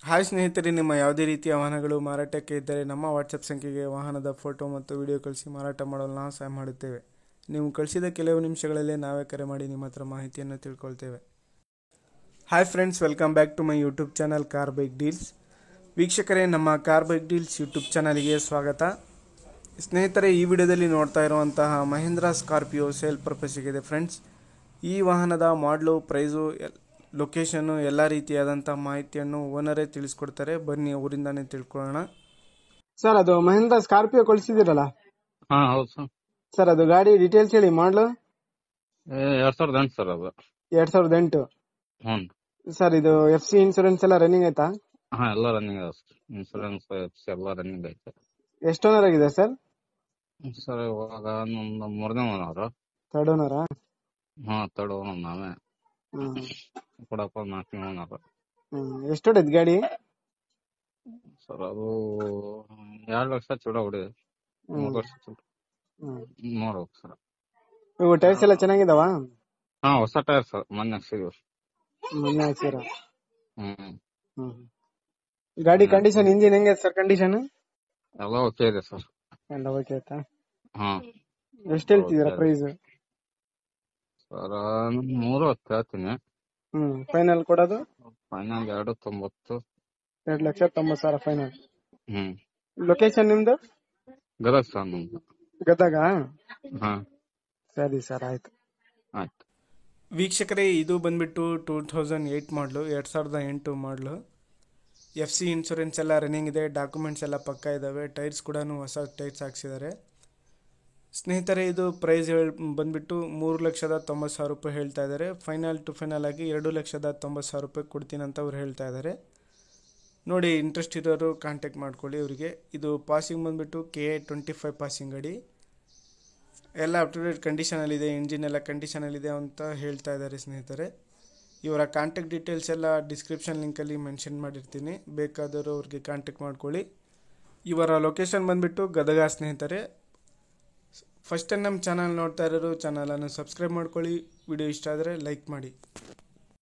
Hi ಸ್ನೇಹಿತರೆ, ನಿಮ್ಮ ಯಾವುದೇ ರೀತಿಯ ವಾಹನಗಳು ಮಾರಾಟಕ್ಕೆ ಇದ್ದರೆ ನಮ್ಮ ವಾಟ್ಸಪ್ ಸಂಖ್ಯೆಗೆ ವಾಹನದ ಫೋಟೋ ಮತ್ತು ವಿಡಿಯೋ ಕಳಿಸಿ ಮಾರಾಟ ಮಾಡಲು ನಾವು ಸಹಾಯ ಮಾಡುತ್ತೇವೆ. ನೀವು ಕಳಿಸಿದ ಕೆಲವು ನಿಮಿಷಗಳಲ್ಲೇ ನಾವೇ ಕರೆ ಮಾಡಿ ನಿಮ್ಮ ಹತ್ರ ಮಾಹಿತಿಯನ್ನು ತಿಳ್ಕೊಳ್ತೇವೆ. Hi friends, welcome back to my YouTube channel car bike deals. ವೀಕ್ಷಕರೇ, ನಮ್ಮ ಕಾರ್ ಬೈಕ್ ಡೀಲ್ಸ್ ಯೂಟ್ಯೂಬ್ ಚಾನಲ್ಗೆ ಸ್ವಾಗತ. ಸ್ನೇಹಿತರೆ, ಈ ವಿಡಿಯೋದಲ್ಲಿ ನೋಡ್ತಾ ಇರುವಂತಹ ಮಹೀಂದ್ರಾ ಸ್ಕಾರ್ಪಿಯೋ ಸೇಲ್ ಪರ್ಪಸ್ಸಿಗಿದೆ ಫ್ರೆಂಡ್ಸ್. ಈ ವಾಹನದ ಮಾಡಲು, ಪ್ರೈಸು, ಲೊಕೇಶನ್ನು ಎಲ್ಲ ರೀತಿಯಾದಂಥ ಮಾಹಿತಿಯನ್ನು ಓನರೇ ತಿಳಿಸ್ಕೊಡ್ತಾರೆ. ಬನ್ನಿ ಅವರಿಂದಾನೇ ತಿಳ್ಕೊಳ್ಳೋಣ. ಸರ್, ಅದು ಮಹೇಂದ್ರ ಸ್ಕಾರ್ಪಿಯೋ ಕಳಿಸಿದಿರಲ್ಲ ಹಾ ಹೌದು ಸರ್. ಸರ್, ಅದು ಗಾಡಿ ಡೀಟೇಲ್ಸ್ ಹೇಳಿ. ಮಾಡಲು 2008 ಸರ್ ಅದು. 2008. ಹ್ಞೂ ಸರ್, ಇದು FC ಇನ್ಸೂರೆನ್ಸ್ ಎಲ್ಲ ರನ್ನಿಂಗ್ ಆಯ್ತಾ? ಹಾ ಎಲ್ಲ ರನ್ನಿಂಗ್ ಅದ ಸರ್. ಇನ್ಸೂರೆನ್ಸ್ FC ಎಲ್ಲ ರನ್ನಿಂಗ್ ಐತೆ ಎಷ್ಟು ಓನರ್ ಆಗಿದೆ ಸರ್? ಸರ್. ಇವಾಗ ನಮ್ದು ಮೂರನೇ ಓನರ್. ಥರ್ಡ್ ಓನರಾ? ತರ್ಡ್ ಓನರ್ ನಾವೇ. ಕೊಡಪ್ಪ 4ನೇ ಓನರ್ ಎಷ್ಟು ಹೊಡೆದ್ ಗಾಡಿ? ಸರ್ ಅದು 2 ಲಕ್ಷ ಚೂಡ ಹೊಡಿದೆ. 3 ವರ್ಷ ಚೂಡ ನೋಡ್ಬೇಕು ಸರ್. ಇವು ಟೈರ್ಸ್ ಎಲ್ಲ ಚೆನ್ನಾಗಿದಾವ? ಹೊಸ ಟೈರ್ ಸರ್, ಮೊನ್ನೆ ಹಾಕ್ಸಿದ್ವಿ. ಮೊನ್ನೆ ಹಾಕ್ಸಿರ? ಹ್ಮ್ ಗಾಡಿ ಕಂಡೀಷನ್, ಇಂಜಿನ್ ಹೆಂಗೆ ಸರ್ ಕಂಡೀಷನ್? ಎಲ್ಲ ಓಕೆ ಇದೆ ಸರ್. ಎಲ್ಲ ಓಕೆ ಆಯ್ತಾ? ಹಾ ಎಷ್ಟು ಹೇಳ್ತಿದ್ದೀರಾ ಪ್ರೈಸ್? ಸರ್ 3 ಹೇಳ್ತೀನಿ. ಫೈನಲ್ ಕೊಡೋದು? ಫೈನಲ್ 290. 2,90,000 ಫೈನಲ್. ಹ್ಮ್ ಲೊಕೇಶನ್ ನಿಮ್ದು? ಗದಗ ಸರ್ ನಮ್ದು. ಗದಗ? ಹಾ ಸರಿ ಸರ್, ಆಯ್ತು. ಆಯ್ತು. ವೀಕ್ಷಕರೇ, ಇದು ಬಂದ್ಬಿಟ್ಟು 2008 ಮಾಡಲು, 2008 ಮಾಡಲು. FC ಇನ್ಸೂರೆನ್ಸ್ ಎಲ್ಲ ರನ್ನಿಂಗ್ ಇದೆ, ಡಾಕ್ಯುಮೆಂಟ್ಸ್ ಎಲ್ಲ ಪಕ್ಕ ಇದ್ದಾವೆ. ಟೈರ್ಸ್ ಕೂಡ ಹೊಸ ಟೈರ್ಸ್ ಹಾಕ್ಸಿದ್ದಾರೆ. ಸ್ನೇಹಿತರೆ, ಇದು ಪ್ರೈಸ್ ಬಂದ್ಬಿಟ್ಟು 3,90,000 ರೂಪಾಯಿ ಹೇಳ್ತಾ ಇದ್ದಾರೆ. ಫೈನಲ್ ಟು ಫೈನಲ್ ಆಗಿ 2,90,000 ರೂಪಾಯಿ ಕೊಡ್ತೀನಿ ಅಂತ ಅವ್ರು ಹೇಳ್ತಾ ಇದ್ದಾರೆ. ನೋಡಿ, ಇಂಟ್ರೆಸ್ಟ್ ಇರೋರು ಕಾಂಟ್ಯಾಕ್ಟ್ ಮಾಡ್ಕೊಳ್ಳಿ ಅವರಿಗೆ. ಇದು ಪಾಸಿಂಗ್ ಬಂದ್ಬಿಟ್ಟು KA 25 ಪಾಸಿಂಗ್ ಗಾಡಿ. ಎಲ್ಲ ಅಪ್ ಟು ಡೇಟ್ ಕಂಡೀಷನಲ್ಲಿದೆ, ಇಂಜಿನ್ ಎಲ್ಲ ಕಂಡೀಷನಲ್ಲಿದೆ ಅಂತ ಹೇಳ್ತಾ ಇದ್ದಾರೆ ಸ್ನೇಹಿತರೆ. ಇವರ ಕಾಂಟ್ಯಾಕ್ಟ್ ಡೀಟೇಲ್ಸ್ ಎಲ್ಲ ಡಿಸ್ಕ್ರಿಪ್ಷನ್ ಲಿಂಕಲ್ಲಿ ಮೆನ್ಷನ್ ಮಾಡಿರ್ತೀನಿ, ಬೇಕಾದವರು ಅವ್ರಿಗೆ ಕಾಂಟ್ಯಾಕ್ಟ್ ಮಾಡ್ಕೊಳ್ಳಿ. ಇವರ ಲೊಕೇಶನ್ ಬಂದ್ಬಿಟ್ಟು ಗದಗ ಸ್ನೇಹಿತರೆ. ಫಸ್ಟ್ ಟೈಮ್ ನಮ್ಮ ಚಾನಲ್ ನೋಡ್ತಾ ಇರೋರು ಚಾನಲನ್ನು ಸಬ್ಸ್ಕ್ರೈಬ್ ಮಾಡ್ಕೊಳ್ಳಿ. ವಿಡಿಯೋ ಇಷ್ಟ ಆದರೆ ಲೈಕ್ ಮಾಡಿ.